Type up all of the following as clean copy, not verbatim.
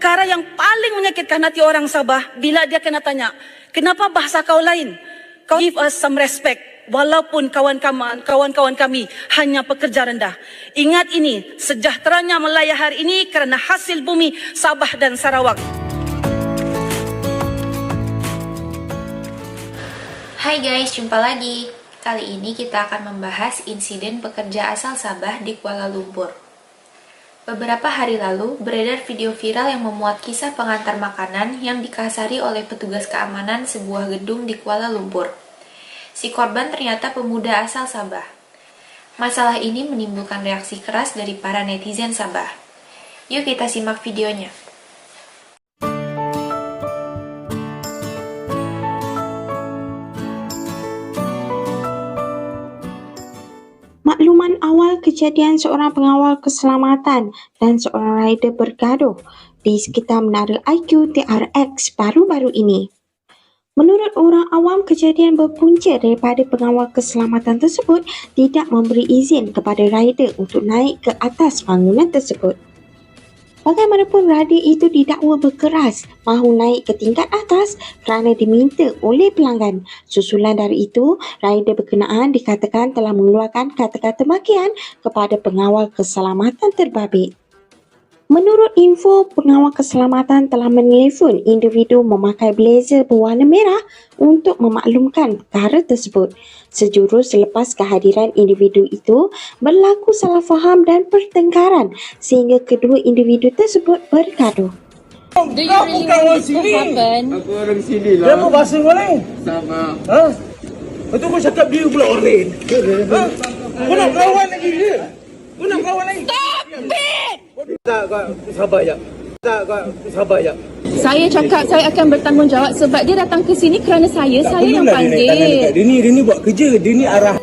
perkara yang paling menyakitkan hati orang Sabah bila dia kena tanya, kenapa bahasa kau lain? Kau give us some respect. Walaupun kawan-kawan kami hanya pekerja rendah. Ingat ini, sejahteranya Melaya hari ini kerana hasil bumi Sabah dan Sarawak. Hai guys, jumpa lagi. Kali ini kita akan membahas insiden pekerja asal Sabah di Kuala Lumpur. Beberapa hari lalu, beredar video viral yang memuat kisah pengantar makanan yang dikasari oleh petugas keamanan sebuah gedung di Kuala Lumpur. Si korban ternyata pemuda asal Sabah. Masalah ini menimbulkan reaksi keras dari para netizen Sabah. Yuk kita simak videonya. Makluman awal kejadian seorang pengawal keselamatan dan seorang rider bergaduh di sekitar Menara IQ TRX baru-baru ini. Menurut orang awam, kejadian berpunca daripada pengawal keselamatan tersebut tidak memberi izin kepada rider untuk naik ke atas bangunan tersebut. Bagaimanapun, rider itu didakwa berkeras mahu naik ke tingkat atas kerana diminta oleh pelanggan. Susulan dari itu, rider berkenaan dikatakan telah mengeluarkan kata-kata makian kepada pengawal keselamatan terbabit. Menurut info, pengawal keselamatan telah menelefon individu memakai blazer berwarna merah untuk memaklumkan perkara tersebut. Sejurus selepas kehadiran individu itu, berlaku salah faham dan pertengkaran sehingga kedua individu tersebut bergaduh. Do you really know this will happen? Aku orang sini lah. Dia apa bahasa kau ni? Sama. Ha? Lepas tu kau cakap dia pula oren. Ha? Kau nak kawan lagi dia? Kau nak kawan lagi? Stop it! Tak, kau sabar jap. Tak, kau sabar jap. Saya cakap saya akan bertanggungjawab sebab dia datang ke sini kerana saya yang panggil. Dia ni buat kerja. Dia ni arah.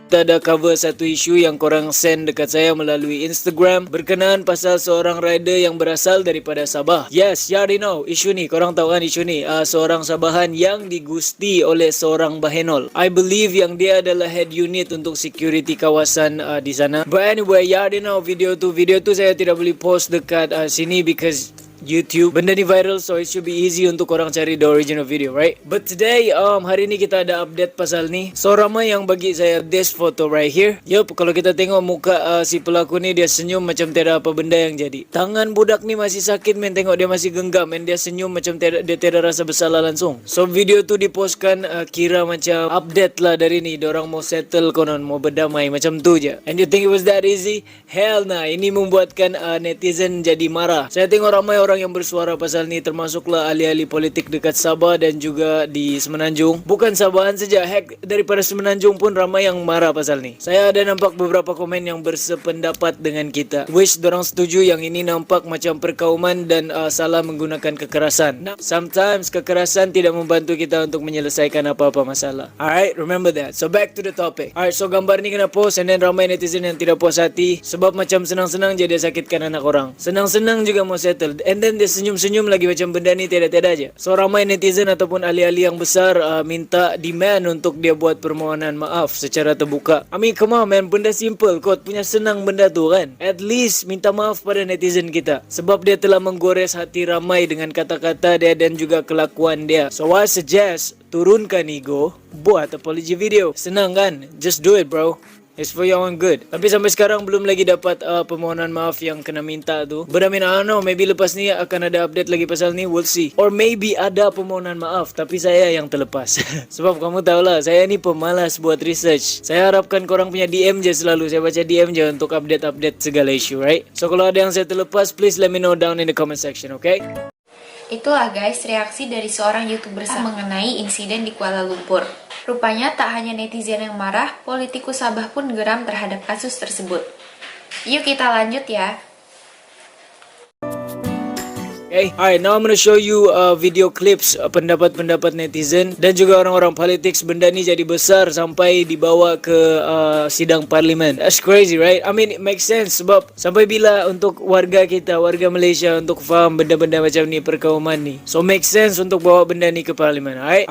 Kita ada cover satu isu yang korang send dekat saya melalui Instagram berkenaan pasal seorang rider yang berasal daripada Sabah. Yes, you already know isu ni. Korang tahu kan isu ni? Seorang Sabahan yang digusti oleh seorang Bahenol. I believe yang dia adalah head unit untuk security kawasan di sana. But anyway, you already know video tu. Video tu saya tidak boleh post dekat sini because YouTube. Benda ni viral, so it should be easy untuk korang cari the original video, right? But today, hari ni kita ada update pasal ni. So, ramai yang bagi saya this photo right here. Yup, kalau kita tengok muka si pelaku ni, dia senyum macam tiada apa benda yang jadi. Tangan budak ni masih sakit, men. Tengok dia masih genggam, men. Dia senyum macam dia tiada rasa bersalah langsung. So, video tu dipostkan kira macam update lah dari ni. Diorang mau settle konon, mau berdamai, macam tu je. And you think it was that easy? Hell nah. Ini membuatkan netizen jadi marah. Saya tengok ramai orang yang bersuara pasal ni, termasuklah ahli-ahli politik dekat Sabah dan juga di Semenanjung. Bukan Sabahan saja, heck, daripada Semenanjung pun ramai yang marah pasal ni. Saya ada nampak beberapa komen yang bersependapat dengan kita, which dorang setuju yang ini nampak macam perkauman dan salah menggunakan kekerasan. Now, sometimes kekerasan tidak membantu kita untuk menyelesaikan apa-apa masalah. Alright, remember that. So back to the topic. Alright, so gambar ni kena post and then ramai netizen yang tidak puas hati sebab macam senang-senang je dia sakitkan anak orang. Senang-senang juga mau settle. And then dia senyum-senyum lagi macam benda ni tiada-tiada aja. So ramai netizen ataupun ahli-ahli yang besar minta demand untuk dia buat permohonan maaf secara terbuka. I mean, come on man, benda simple kot, punya senang benda tu kan. At least minta maaf pada netizen kita sebab dia telah menggores hati ramai dengan kata-kata dia dan juga kelakuan dia. So I suggest turunkan ego, buat apology video. Senang kan? Just do it bro. It's for your own good. Tapi sampai sekarang belum lagi dapat permohonan maaf yang kena minta tu. But I mean, I don't know, maybe lepas ni akan ada update lagi pasal ni, we'll see. Or maybe ada permohonan maaf tapi saya yang terlepas. Sebab kamu tahulah, saya ni pemalas buat research. Saya harapkan korang punya DM je selalu. Saya baca DM je untuk update-update segala isu, right? So kalau ada yang saya terlepas, please let me know down in the comment section, okay? Itulah guys reaksi dari seorang YouTuber mengenai insiden di Kuala Lumpur. Rupanya tak hanya netizen yang marah, politikus Sabah pun geram terhadap kasus tersebut. Yuk kita lanjut ya. Okay, alright, now I'm gonna show you video clips pendapat-pendapat netizen dan juga orang-orang politik. Benda ni jadi besar sampai dibawa ke sidang parlimen. That's crazy, right? I mean, it makes sense sebab sampai bila untuk warga kita, warga Malaysia untuk faham benda-benda macam ni, perkauman ni. So, make sense untuk bawa benda ni ke parlimen, alright?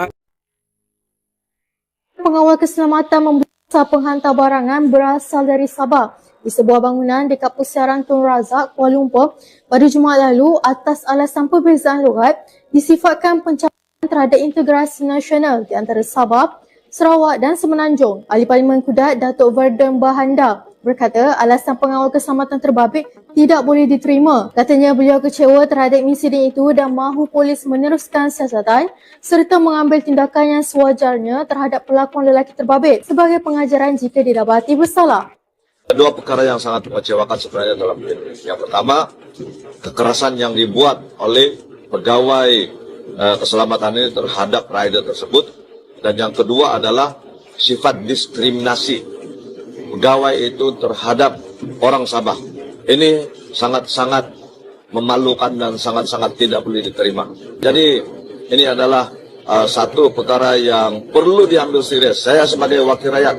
Pengawal keselamatan membuat penghantar barangan berasal dari Sabah di sebuah bangunan dekat Pusiaran Tun Razak, Kuala Lumpur pada Jumaat lalu atas alasan perbezaan logat disifatkan pencapaian terhadap integrasi nasional di antara Sabah, Sarawak dan Semenanjung. Ahli Parlimen Kudat Datuk Verdun Bahanda berkata alasan pengawal keselamatan terbabit tidak boleh diterima. Katanya beliau kecewa terhadap insiden itu dan mahu polis meneruskan siasatan serta mengambil tindakan yang sewajarnya terhadap pelakon lelaki terbabit sebagai pengajaran jika didapati bersalah. Dua perkara yang sangat mengecewakan sebenarnya dalam ini. Yang pertama, kekerasan yang dibuat oleh pegawai keselamatan ini terhadap rider tersebut. Dan yang kedua adalah sifat diskriminasi pegawai itu terhadap orang Sabah. Ini sangat-sangat memalukan dan sangat-sangat tidak boleh diterima. Jadi ini adalah satu perkara yang perlu diambil serius. Saya sebagai wakil rakyat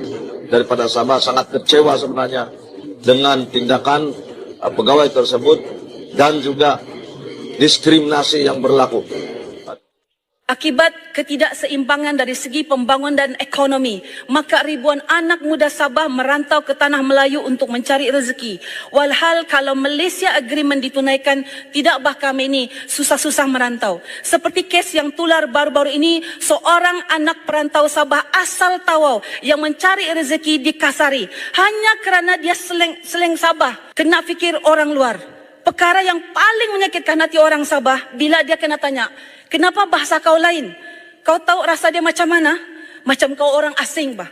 daripada Sabah sangat kecewa sebenarnya dengan tindakan pegawai tersebut dan juga diskriminasi yang berlaku. Akibat ketidakseimbangan dari segi pembangunan dan ekonomi, maka ribuan anak muda Sabah merantau ke tanah Melayu untuk mencari rezeki. Walhal kalau Malaysia Agreement ditunaikan, tidakkah kami ini susah-susah merantau. Seperti kes yang tular baru-baru ini, seorang anak perantau Sabah asal Tawau yang mencari rezeki di Kasari hanya kerana dia seleng Sabah, kena fikir orang luar. Perkara yang paling menyakitkan hati orang Sabah bila dia kena tanya, kenapa bahasa kau lain? Kau tahu rasa dia macam mana? Macam kau orang asing bah.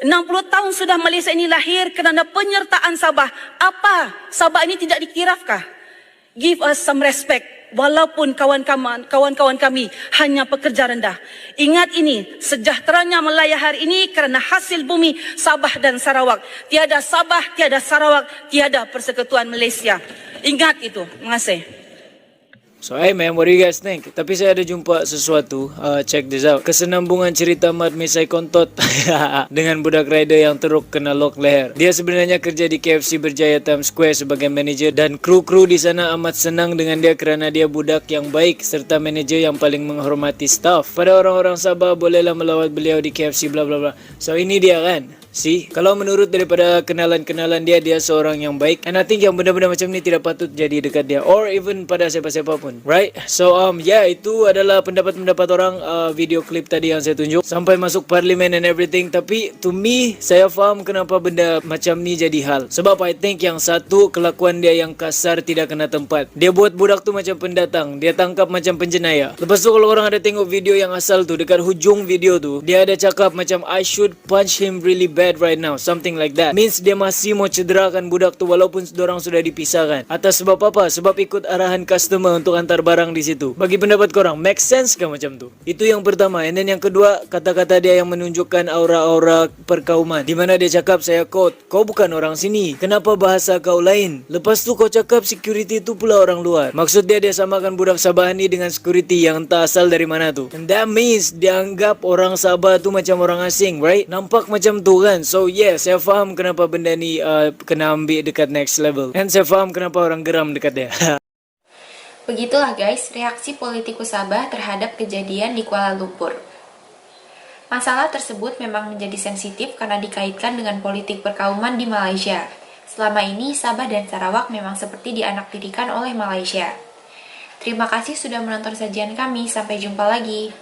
60 tahun sudah Malaysia ini lahir kerana penyertaan Sabah. Apa? Sabah ini tidak dikirafkah? Give us some respect. Walaupun kawan-kawan kami hanya pekerja rendah. Ingat ini, sejahteranya Melaya hari ini kerana hasil bumi Sabah dan Sarawak. Tiada Sabah, tiada Sarawak, tiada Persekutuan Malaysia. Ingat itu. Terima kasih. So hey man, what do you guys think? Tapi saya ada jumpa sesuatu, check this out. Kesenambungan cerita Mat Misai Kontot dengan budak rider yang teruk kena lock leher. Dia sebenarnya kerja di KFC Berjaya Times Square sebagai manager dan kru-kru di sana amat senang dengan dia kerana dia budak yang baik serta manager yang paling menghormati staff. Pada orang-orang Sabah bolehlah melawat beliau di KFC bla bla bla. So ini dia kan. See, kalau menurut daripada kenalan-kenalan dia seorang yang baik. And I think yang benda-benda macam ni tidak patut jadi dekat dia. Or even pada siapa-siapa pun. Right? So, itu adalah pendapat-pendapat orang video klip tadi yang saya tunjuk. Sampai masuk parlimen and everything. Tapi, to me, saya faham kenapa benda macam ni jadi hal. Sebab I think yang satu, kelakuan dia yang kasar tidak kena tempat. Dia buat budak tu macam pendatang. Dia tangkap macam penjenayah. Lepas tu kalau orang ada tengok video yang asal tu, dekat hujung video tu, dia ada cakap macam, I should punch him really bad right now, something like that. Means dia masih mau cederakan budak tu walaupun dorang sudah dipisahkan. Atas sebab apa? Sebab ikut arahan customer untuk hantar barang di situ. Bagi pendapat korang, make sense ke macam tu? Itu yang pertama. And then yang kedua, kata-kata dia yang menunjukkan aura-aura perkauman. Di mana dia cakap, saya quote, kau bukan orang sini. Kenapa bahasa kau lain? Lepas tu kau cakap security tu pula orang luar. Maksud dia samakan budak Sabah ni dengan security yang entah asal dari mana tu. And that means dia anggap orang Sabah tu macam orang asing, right? Nampak macam tu kan? So yes, saya faham kenapa benda ni kena ambil dekat next level. And saya faham kenapa orang geram dekat dia. Begitulah guys, reaksi politikus Sabah terhadap kejadian di Kuala Lumpur. Masalah tersebut memang menjadi sensitif karena dikaitkan dengan politik perkauman di Malaysia. Selama ini, Sabah dan Sarawak memang seperti dianaktirikan oleh Malaysia. Terima kasih sudah menonton sajian kami, sampai jumpa lagi.